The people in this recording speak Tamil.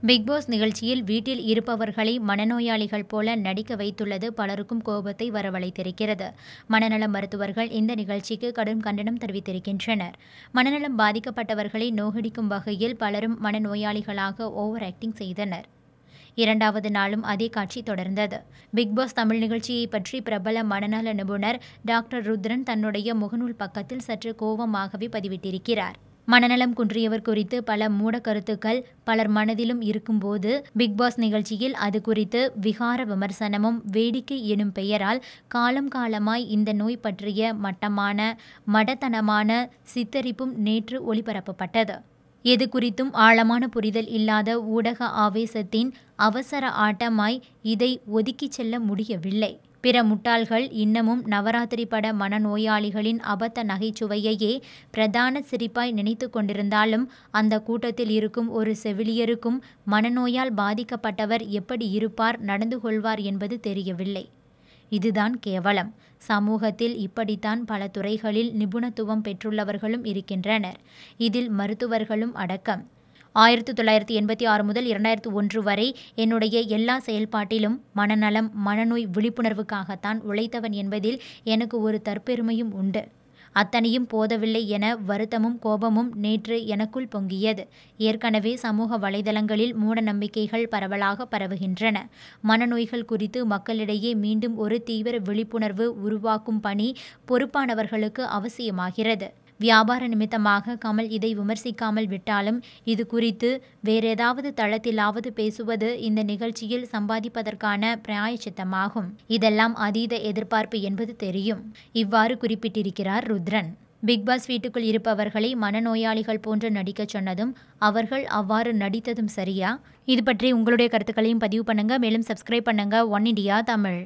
பிக் பாஸ் நிகழ்ச்சியில் வீட்டில் இருப்பவர்களை மனநோயாளிகள் போல நடிக்க வைத்துள்ளது பலருக்கும் கோபத்தை வரவழைத்திருக்கிறது. மனநல மருத்துவர்கள் இந்த நிகழ்ச்சிக்கு கடும் கண்டனம் தெரிவித்திருக்கின்றனர். மனநலம் பாதிக்கப்பட்டவர்களை நோகடிக்கும் வகையில் பலரும் மனநோயாளிகளாக ஓவர் ஆக்டிங் செய்தனர். இரண்டாவது நாளும் அதே காட்சி தொடர்ந்தது. பிக் பாஸ் தமிழ் நிகழ்ச்சியை பற்றி பிரபல மனநல நிபுணர் டாக்டர் ருத்ரன் தன்னுடைய முகநூல் பக்கத்தில் சற்று கோபமாகவே பதிவிட்டிருக்கிறார். மனநலம் குன்றியவர் குறித்து பல மூட கருத்துக்கள் பலர் மனதிலும் இருக்கும்போது பிக் பாஸ் நிகழ்ச்சியில் அது குறித்து விகார விமர்சனமும் வேடிக்கை எனும் பெயரால் காலம் காலமாய் இந்த நோய் பற்றிய மடத்தனமான சித்தரிப்பும் நேற்று ஒளிபரப்பப்பட்டது. எது குறித்தும் ஆழமான புரிதல் இல்லாத ஊடக ஆவேசத்தின் அவசர ஆட்டமாய் இதை ஒதுக்கிச் செல்ல முடியவில்லை. பிற முட்டாள்கள் இன்னமும் நவராத்திரி பட மனநோயாளிகளின் அபத்த நகைச்சுவையையே பிரதான சிரிப்பாய் நினைத்து கொண்டிருந்தாலும் அந்த கூட்டத்தில் இருக்கும் ஒரு செவிலியருக்கும் மனநோயால் பாதிக்கப்பட்டவர் எப்படி இருப்பார், நடந்து கொள்வார் என்பது தெரியவில்லை. இதுதான் கேவலம். சமூகத்தில் இப்படித்தான் பல துறைகளில் நிபுணத்துவம் பெற்றுள்ளவர்களும் இருக்கின்றனர். இதில் மருத்துவர்களும் அடக்கம். 1986 முதல் 2001 வரை என்னுடைய எல்லா செயல்பாட்டிலும் மனநலம், மனநோய் விழிப்புணர்வுக்காகத்தான் உழைத்தவன் என்பதில் எனக்கு ஒரு தற்பெருமையும் உண்டு. அத்தனையும் போதவில்லை என வருத்தமும் கோபமும் நேற்று எனக்குள் பொங்கியது. ஏற்கனவே சமூக வலைதளங்களில் மூட நம்பிக்கைகள் பரவலாக பரவுகின்றன. மனநோய்கள் குறித்து மக்களிடையே மீண்டும் ஒரு தீவிர விழிப்புணர்வு உருவாக்கும் பணி பொறுப்பானவர்களுக்கு அவசியமாகிறது. வியாபார நிமித்தமாக கமல் இதை விமர்சிக்காமல் விட்டாலும் இது குறித்து வேறேதாவது தளத்திலாவது பேசுவது இந்த நிகழ்ச்சியில் சம்பாதிப்பதற்கான பிராயச்சித்தமாகும். இதெல்லாம் அதீத எதிர்பார்ப்பு என்பது தெரியும். இவ்வாறு குறிப்பிட்டிருக்கிறார் ருத்ரன். பிக் பாஸ் வீட்டுக்குள் இருப்பவர்களை மனநோயாளிகள் போன்று நடிக்க சொன்னதும் அவர்கள் அவ்வாறு நடித்ததும் சரியா? இது பற்றி உங்களுடைய கருத்துக்களையும் பதிவு பண்ணுங்க. மேலும் சப்ஸ்கிரைப் பண்ணுங்க ஒன் இண்டியா தமிழ்.